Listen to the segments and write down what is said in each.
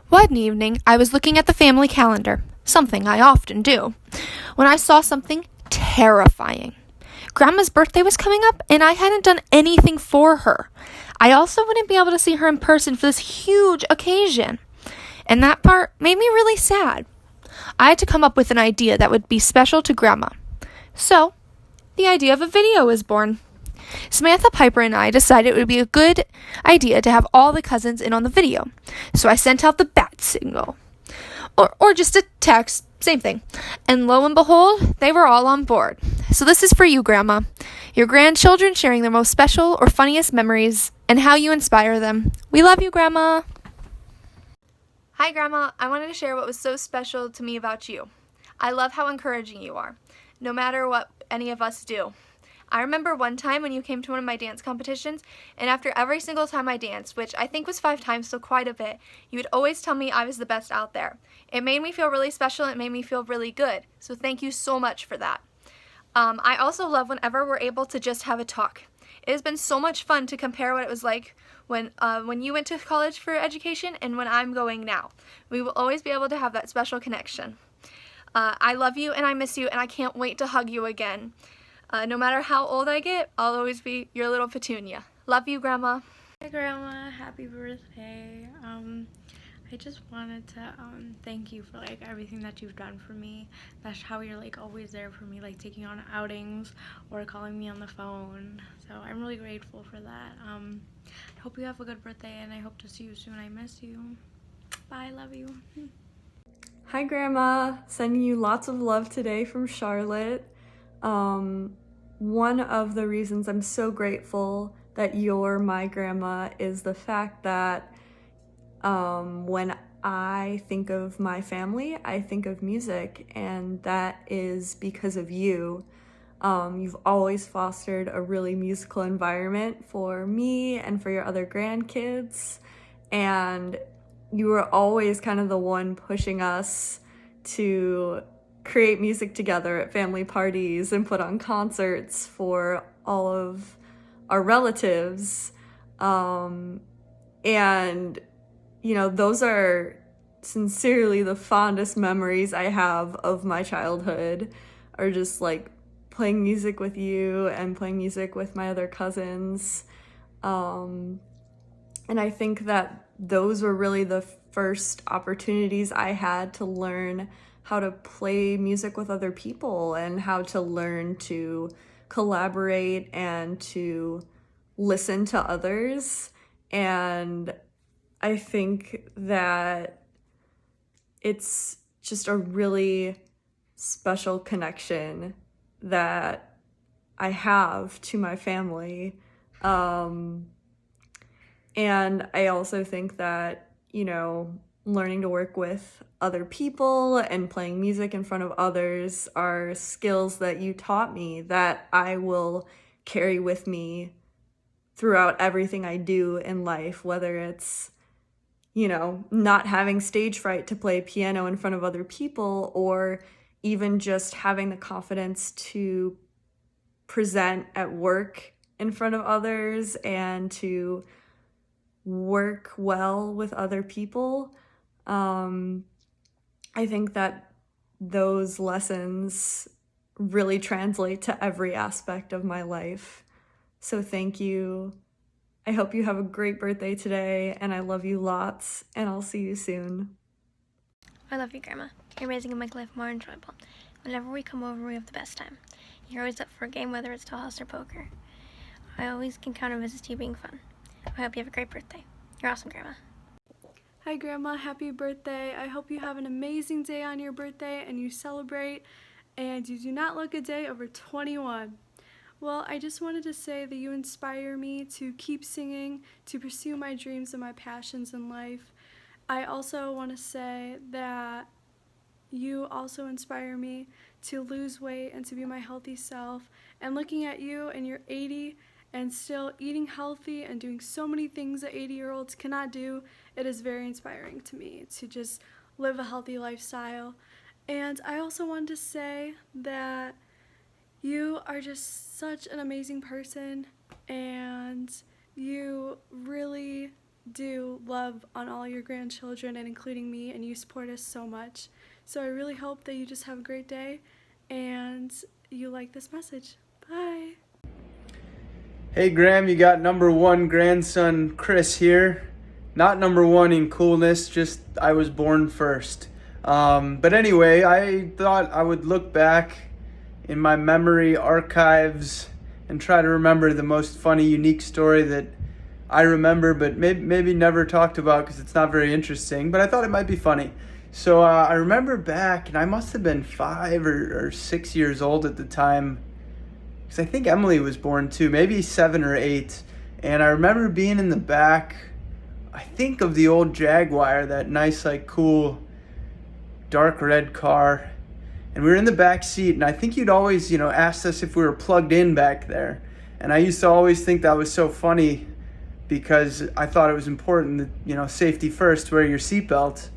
One evening, I was looking at the family calendar, something I often do, when I saw something terrifying. Grandma's birthday was coming up, and I hadn't done anything for her. I also wouldn't be able to see her in person for this huge occasion. And that part made me really sad. I had to come up with an idea that would be special to Grandma. So, the idea of a video was born. Samantha Piper and I decided it would be a good idea to have all the cousins in on the video. So I sent out the bat signal. Or just a text, same thing. And lo and behold, they were all on board. So this is for you, Grandma. Your grandchildren sharing their most special or funniest memories and how you inspire them. We love you, Grandma. Hi, Grandma. I wanted to share what was so special to me about you. I love how encouraging you are, no matter what any of us do. I remember one time when you came to one of my dance competitions, and after every single time I danced, which I think was 5 times, so quite a bit, you would always tell me I was the best out there. It made me feel really special, and it made me feel really good, so thank you so much for that. I also love whenever we're able to just have a talk. It has been so much fun to compare what it was like when you went to college for education and when I'm going now. We will always be able to have that special connection. I love you and I miss you, and I can't wait to hug you again. No matter how old I get, I'll always be your little Petunia. Love you, Grandma. Hi, Grandma. Happy birthday. I just wanted to thank you for like everything that you've done for me. That's how you're like always there for me, like taking on outings or calling me on the phone. So I'm really grateful for that. I hope you have a good birthday, and I hope to see you soon. I miss you. Bye. Love you. Hi, Grandma. Sending you lots of love today from Charlotte. One of the reasons I'm so grateful that you're my grandma is the fact that when I think of my family, I think of music, and that is because of you. You've always fostered a really musical environment for me and for your other grandkids, and you were always kind of the one pushing us to create music together at family parties and put on concerts for all of our relatives. And, you know, those are sincerely the fondest memories I have of my childhood, are just like playing music with you and playing music with my other cousins. And I think that those were really the first opportunities I had to learn how to play music with other people and how to learn to collaborate and to listen to others. And I think that it's just a really special connection that I have to my family. And I also think that, you know, learning to work with other people and playing music in front of others are skills that you taught me that I will carry with me throughout everything I do in life, whether it's, you know, not having stage fright to play piano in front of other people, or even just having the confidence to present at work in front of others and to work well with other people. I think that those lessons really translate to every aspect of my life. So thank you. I hope you have a great birthday today, and I love you lots, and I'll see you soon. I love you, Grandma. You're amazing and make life more enjoyable. Whenever we come over, we have the best time. You're always up for a game, whether it's Tall House or poker. I always can count on visits to you being fun. I hope you have a great birthday. You're awesome, Grandma. Hi, Grandma. Happy birthday. I hope you have an amazing day on your birthday and you celebrate, and you do not look a day over 21. Well, I just wanted to say that you inspire me to keep singing, to pursue my dreams and my passions in life. I also want to say that you also inspire me to lose weight and to be my healthy self. And looking at you, and you're 80 and still eating healthy and doing so many things that 80-year-olds cannot do, it is very inspiring to me to just live a healthy lifestyle. And I also wanted to say that you are just such an amazing person, and you really do love on all your grandchildren and including me, and you support us so much. So I really hope that you just have a great day and you like this message. Bye. Hey Graham, you got number one grandson Chris here. Not number one in coolness, just I was born first. But anyway, I thought I would look back in my memory archives and try to remember the most funny, unique story that I remember, but maybe never talked about because it's not very interesting, but I thought it might be funny. So I remember back, and I must have been 5 or 6 years old at the time, because I think Emily was born too, maybe 7 or 8. And I remember being in the back, I think of the old Jaguar, that nice, like, cool, dark red car. And we were in the back seat, and I think you'd always, asked us if we were plugged in back there. And I used to always think that was so funny because I thought it was important that, safety first, wear your seatbelt.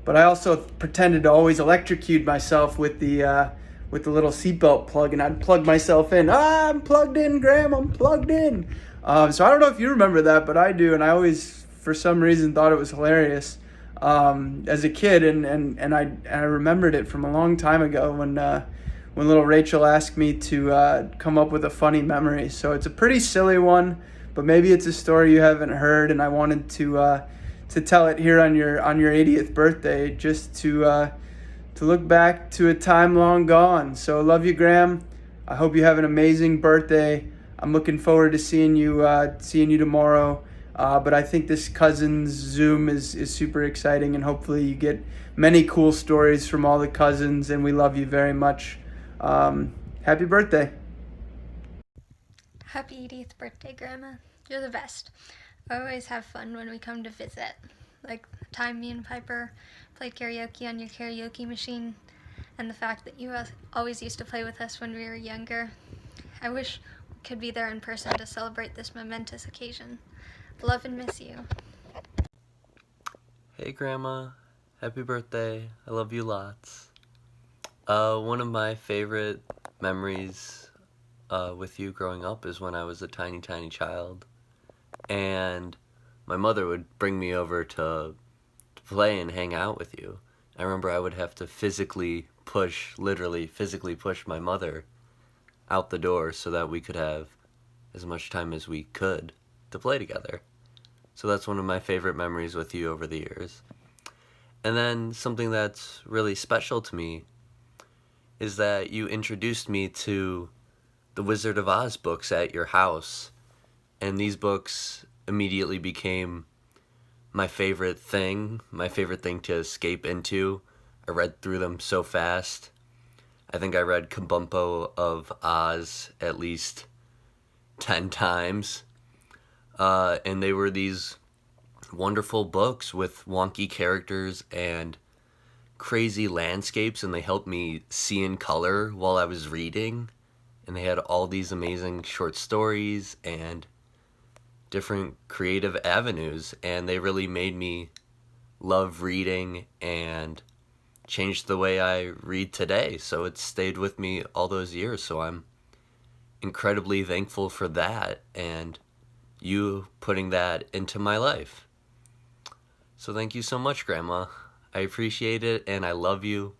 But I also pretended to always electrocute myself with the little seatbelt plug, and I'd plug myself in. I'm plugged in, Graham, I'm plugged in. So I don't know if you remember that, but I do, and I always, for some reason, thought it was hilarious as a kid, and I remembered it from a long time ago when little Rachel asked me to come up with a funny memory. So it's a pretty silly one, but maybe it's a story you haven't heard, and I wanted to tell it here on your 80th birthday, just to look back to a time long gone. So love you, Graham. I hope you have an amazing birthday. I'm looking forward to seeing you tomorrow. But I think this cousins Zoom is super exciting, and hopefully you get many cool stories from all the cousins, and we love you very much. Happy birthday. Happy 80th birthday, Grandma. You're the best. I always have fun when we come to visit. Like the time me and Piper played karaoke on your karaoke machine, and the fact that you always used to play with us when we were younger. I wish we could be there in person to celebrate this momentous occasion. Love and miss you. Hey Grandma, happy birthday. I love you lots. One of my favorite memories with you growing up is when I was a tiny phone, and my mother would bring me over to play and hang out with you. I remember I would have to literally physically push my mother out the door so that we could have as much time as we could to play together. So that's one of my favorite memories with you over the years. And then something that's really special to me is that you introduced me to the Wizard of Oz books at your house. And these books immediately became my favorite thing to escape into. I read through them so fast. I think I read Kabumpo of Oz at least 10 times. And they were these wonderful books with wonky characters and crazy landscapes, and they helped me see in color while I was reading. And they had all these amazing short stories and different creative avenues, and they really made me love reading and changed the way I read today. So it stayed with me all those years, so I'm incredibly thankful for that and you putting that into my life. So thank you so much, Grandma. I appreciate it, and I love you,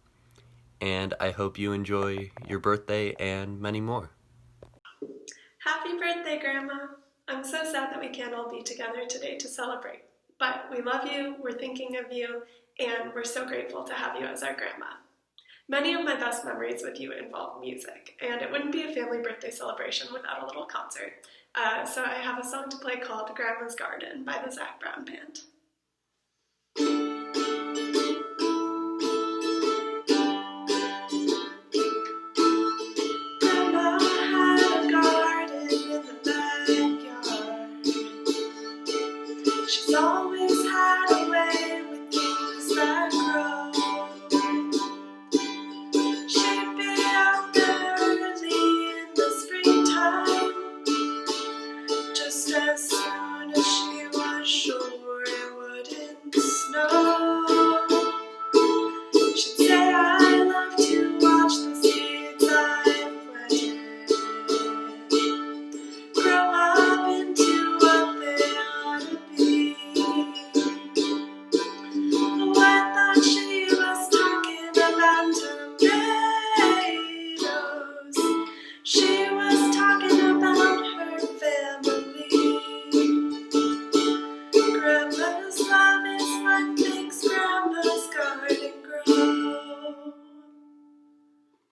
and I hope you enjoy your birthday and many more. Happy birthday, Grandma. I'm so sad that we can't all be together today to celebrate, but we love you, we're thinking of you, and we're so grateful to have you as our grandma. Many of my best memories with you involve music, and it wouldn't be a family birthday celebration without a little concert. So I have a song to play called Grandma's Garden by the Zac Brown Band. Grandma had a garden in the backyard. She's always had a